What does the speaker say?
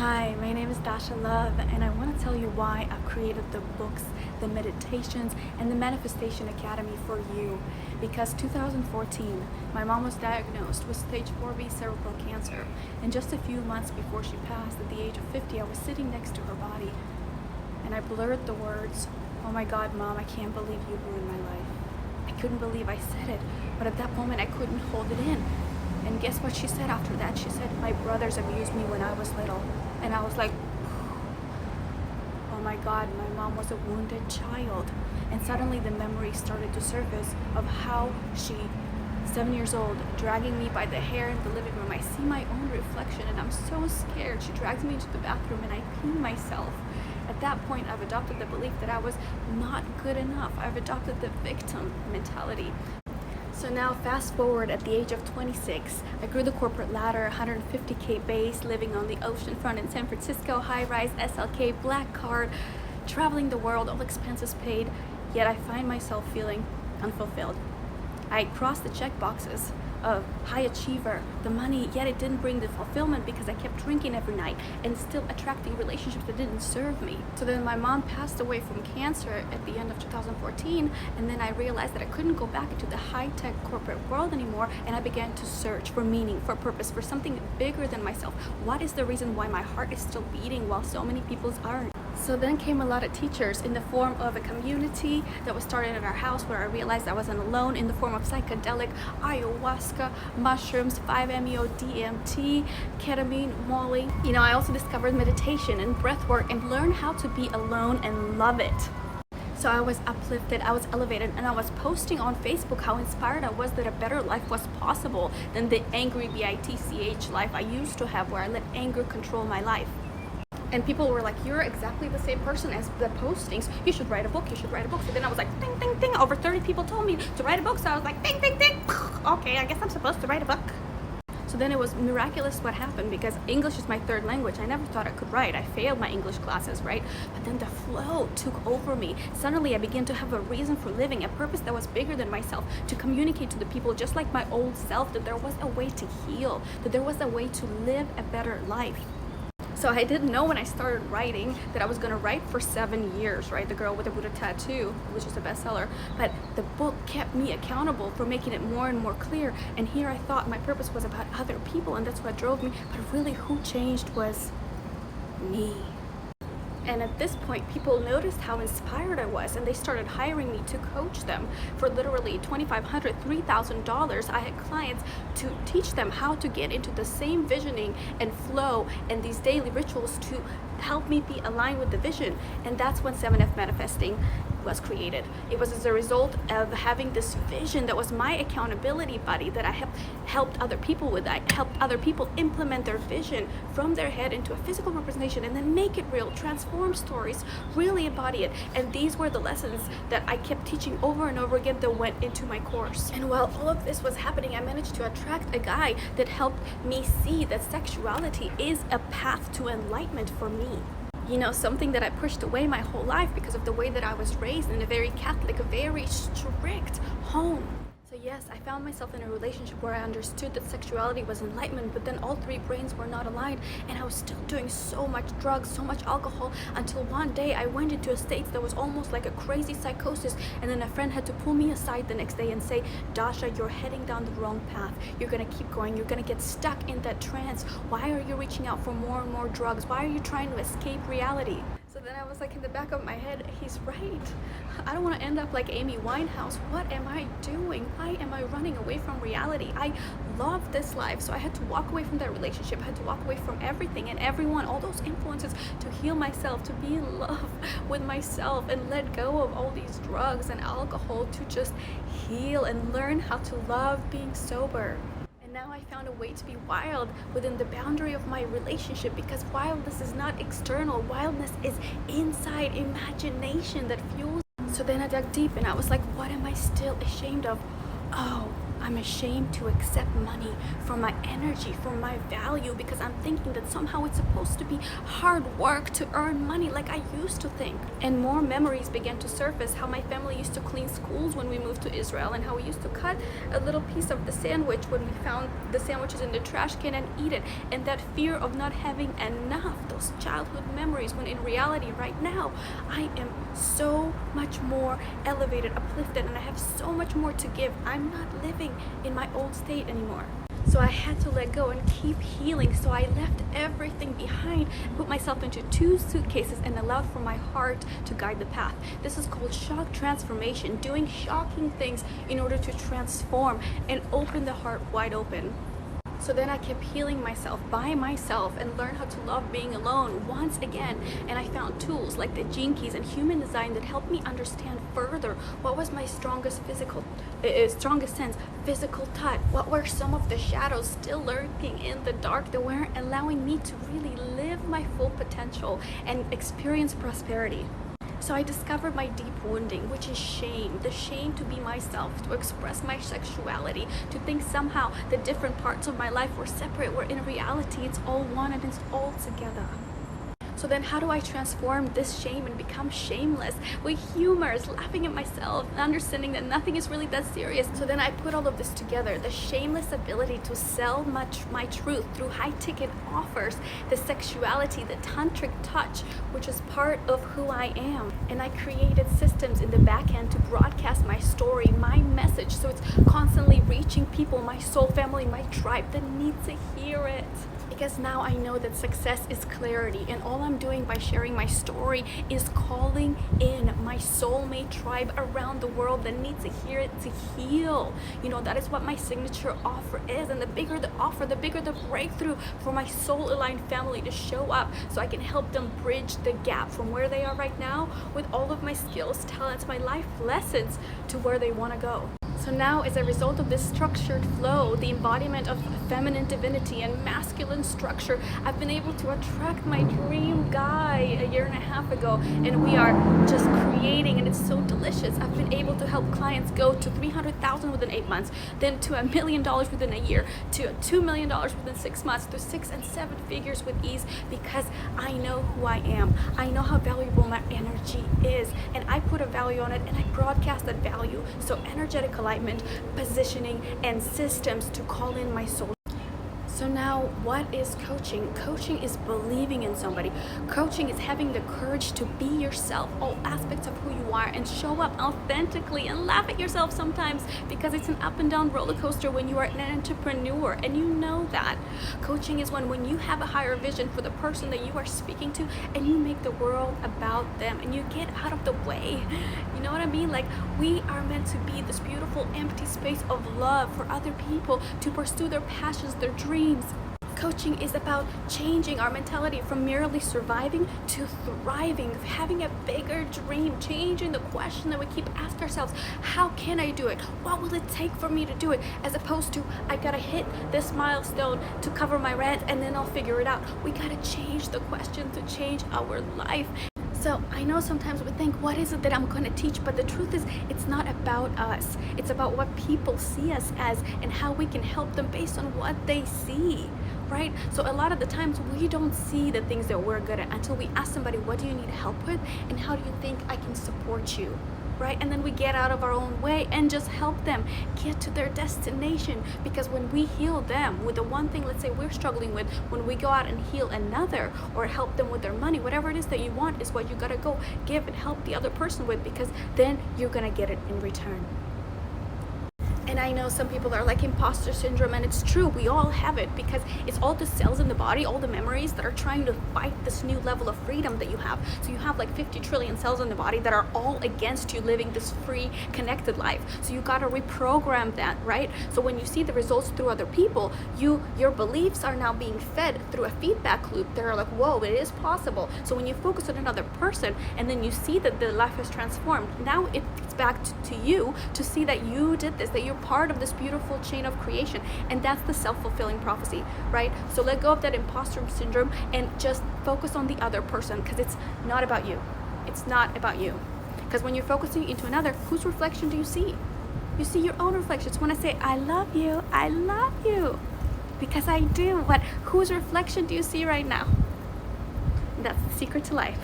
Hi, my name is Dasha Love, and I want to tell you why I've created the books, the meditations, and the Manifestation Academy for you. Because 2014, my mom was diagnosed with stage 4B cerebral cancer, and just a few months before she passed at the age of 50, I was sitting next to her body, and I blurred the words, "Oh my God, Mom, I can't believe you ruined my life." I couldn't believe I said it, but at that moment I couldn't hold it in. And guess what she said after that? She said, "My brothers abused me when I was little." And I was like, oh my God, my mom was a wounded child. And suddenly the memory started to surface of how she, 7 years old, dragging me by the hair in the living room. I see my own reflection and I'm so scared. She drags me into the bathroom and I pee myself. At that point, I've adopted the belief that I was not good enough. I've adopted the victim mentality. So now fast forward at the age of 26, I grew the corporate ladder, 150K base, living on the ocean front in San Francisco, high-rise SLK, black card, traveling the world, all expenses paid, yet I find myself feeling unfulfilled. I crossed the check boxes of high achiever, the money, yet it didn't bring the fulfillment because I kept drinking every night and still attracting relationships that didn't serve me. So then my mom passed away from cancer at the end of 2014, and then I realized that I couldn't go back into the high-tech corporate world anymore, and I began to search for meaning, for purpose, for something bigger than myself. What is the reason why my heart is still beating while so many people's aren't? So then came a lot of teachers in the form of a community that was started in our house, where I realized I wasn't alone, in the form of psychedelic, ayahuasca, mushrooms, 5-MeO, DMT, ketamine, Molly. I also discovered meditation and breath work and learned how to be alone and love it. So I was uplifted, I was elevated, and I was posting on Facebook how inspired I was that a better life was possible than the angry bitch life I used to have, where I let anger control my life. And people were like, "You're exactly the same person as the postings. You should write a book, you should write a book." So then I was like, ding, ding, ding. Over 30 people told me to write a book. So I was like, ding, ding, ding. Okay, I guess I'm supposed to write a book. So then it was miraculous what happened, because English is my third language. I never thought I could write. I failed my English classes, right? But then the flow took over me. Suddenly I began to have a reason for living, a purpose that was bigger than myself, to communicate to the people just like my old self that there was a way to heal, that there was a way to live a better life. So I didn't know when I started writing that I was going to write for 7 years, right? The Girl with the Buddha Tattoo, which is a bestseller. But the book kept me accountable for making it more and more clear. And here I thought my purpose was about other people, and that's what drove me. But really, who changed was me. And at this point, people noticed how inspired I was, and they started hiring me to coach them for literally $2,500, $3,000. I had clients to teach them how to get into the same visioning and flow and these daily rituals to help me be aligned with the vision. And that's when 7F Manifesting was created. It was as a result of having this vision that was my accountability buddy, that I have helped other people with. I helped other people implement their vision from their head into a physical representation, and then make it real, transform stories, really embody it. And these were the lessons that I kept teaching over and over again that went into my course. And while all of this was happening, I managed to attract a guy that helped me see that sexuality is a path to enlightenment for me. Something that I pushed away my whole life because of the way that I was raised in a very Catholic, very strict home. So yes, I found myself in a relationship where I understood that sexuality was enlightenment, but then all three brains were not aligned, and I was still doing so much drugs, so much alcohol, until one day I went into a state that was almost like a crazy psychosis, and then a friend had to pull me aside the next day and say, "Dasha, you're heading down the wrong path. You're gonna keep going. You're gonna get stuck in that trance. Why are you reaching out for more and more drugs? Why are you trying to escape reality?" So then I was like, in the back of my head, he's right. I don't want to end up like Amy Winehouse. What am I doing? Why am I running away from reality? I love this life, so I had to walk away from that relationship. I had to walk away from everything and everyone, all those influences, to heal myself, to be in love with myself, and let go of all these drugs and alcohol to just heal and learn how to love being sober. Now I found a way to be wild within the boundary of my relationship, because wildness is not external. Wildness is inside, imagination that fuels. So then I dug deep and I was like, what am I still ashamed of? Oh, I'm ashamed to accept money for my energy, for my value, because I'm thinking that somehow it's supposed to be hard work to earn money like I used to think. And more memories began to surface, how my family used to clean schools when we moved to Israel, and how we used to cut a little piece of the sandwich when we found the sandwiches in the trash can and eat it. And that fear of not having enough, those childhood memories, when in reality right now I am so much more elevated, uplifted, and I have so much more to give. I'm not living in my old state anymore. So I had to let go and keep healing. So I left everything behind, put myself into 2 suitcases, and allowed for my heart to guide the path. This is called shock transformation, doing shocking things in order to transform and open the heart wide open. So then I kept healing myself by myself and learned how to love being alone once again. And I found tools like the Gene Keys and human design that helped me understand further what was my strongest sense, physical touch. What were some of the shadows still lurking in the dark that weren't allowing me to really live my full potential and experience prosperity. So I discovered my deep wounding, which is shame. The shame to be myself, to express my sexuality, to think somehow the different parts of my life were separate, where in reality it's all one and it's all together. So then how do I transform this shame and become shameless with humor, laughing at myself, understanding that nothing is really that serious? So then I put all of this together, the shameless ability to sell my truth through high-ticket offers, the sexuality, the tantric touch, which is part of who I am. And I created systems in the back end to broadcast my story, my message, so it's constantly reaching people, my soul family, my tribe that need to hear it. Because now I know that success is clarity, and all I'm doing by sharing my story is calling in my soulmate tribe around the world that needs to hear it to heal. You know, that is what my signature offer is, and the bigger the offer, the bigger the breakthrough for my soul-aligned family to show up, so I can help them bridge the gap from where they are right now with all of my skills, talents, my life lessons to where they want to go. So now, as a result of this structured flow, the embodiment of feminine divinity and masculine structure, I've been able to attract my dream guy a year and a half ago, and we are just creating, and it's so delicious. I've been able to help clients go to $300,000 within 8 months, then to $1 million within a year, to $2 million within 6 months, to 6 and 7 figures with ease, because I know who I am. I know how valuable my energy is, and I put a value on it, and I broadcast that value. So energetic alignment, positioning, and systems to call in my soul. So now, what is coaching? Coaching is believing in somebody. Coaching is having the courage to be yourself, all aspects of who you are, and show up authentically and laugh at yourself sometimes, because it's an up and down roller coaster when you are an entrepreneur, and you know that. Coaching is when you have a higher vision for the person that you are speaking to, and you make the world about them, and you get out of the way. You know what I mean? Like, we are meant to be this beautiful empty space of love for other people to pursue their passions, their dreams. Coaching is about changing our mentality from merely surviving to thriving, having a bigger dream, changing the question that we keep asking ourselves: how can I do it? What will it take for me to do it? As opposed to, I gotta hit this milestone to cover my rent and then I'll figure it out. We gotta change the question to change our life. So I know sometimes we think, what is it that I'm going to teach? But the truth is, it's not about us. It's about what people see us as and how we can help them based on what they see, right? So a lot of the times we don't see the things that we're good at until we ask somebody, what do you need help with? And how do you think I can support you? Right? And then we get out of our own way and just help them get to their destination. Because when we heal them with the one thing, let's say we're struggling with, when we go out and heal another or help them with their money, whatever it is that you want is what you gotta go give and help the other person with, because then you're gonna get it in return. And I know some people are like imposter syndrome, and it's true, we all have it, because it's all the cells in the body, all the memories that are trying to fight this new level of freedom that you have. So you have like 50 trillion cells in the body that are all against you living this free, connected life. So you gotta reprogram that, right? So when you see the results through other people, your beliefs are now being fed through a feedback loop. They're like, whoa, it is possible. So when you focus on another person and then you see that the life has transformed, now it's back to you to see that you did this, that you're part of this beautiful chain of creation. And that's the self-fulfilling prophecy, right? So let go of that imposter syndrome and just focus on the other person, because it's not about you. It's not about you. Because when you're focusing into another, whose reflection do you see? You see your own reflections. When I say, I love you, because I do. But whose reflection do you see right now? That's the secret to life.